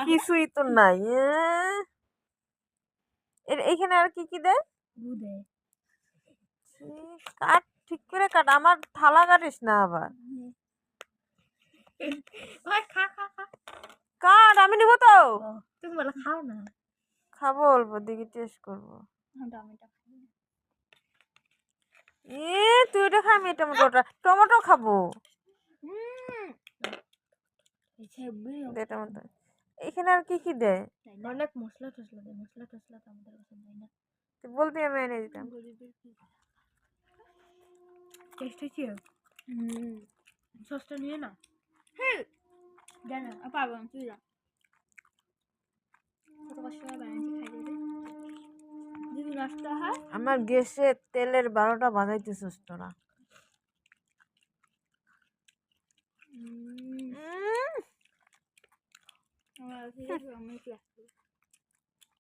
কিছুই তো নাই। এইখানে আর কি কি দেয়? কাট, ঠিক করে কাট, আমার থালা কাটিস না আবার। কাট, আমি নিব তো। তুমি বলে খাও না। খাবো অল্প, দেখি টেস্ট করবো। তুই এটা খা, আমি টমেটো খাবো। টমেটো। এখানে আর কি কি দেয়? অনেক মশলা টসলা দেয়, মশলা টসলা তো আমাদের কাছে দেয় না। তুই বলতে আমি এনে দিতাম। টেস্ট হয়েছে? সসটা নিয়ে না। হ্যাঁ জানা পাবো তুই যা। কত কষ্ট করে বানাচ্ছি, খাই দিবি যদি নষ্ট হয়। আমার গ্যাসে তেলের 12টা বাজাইতেছিস তোরা। আমার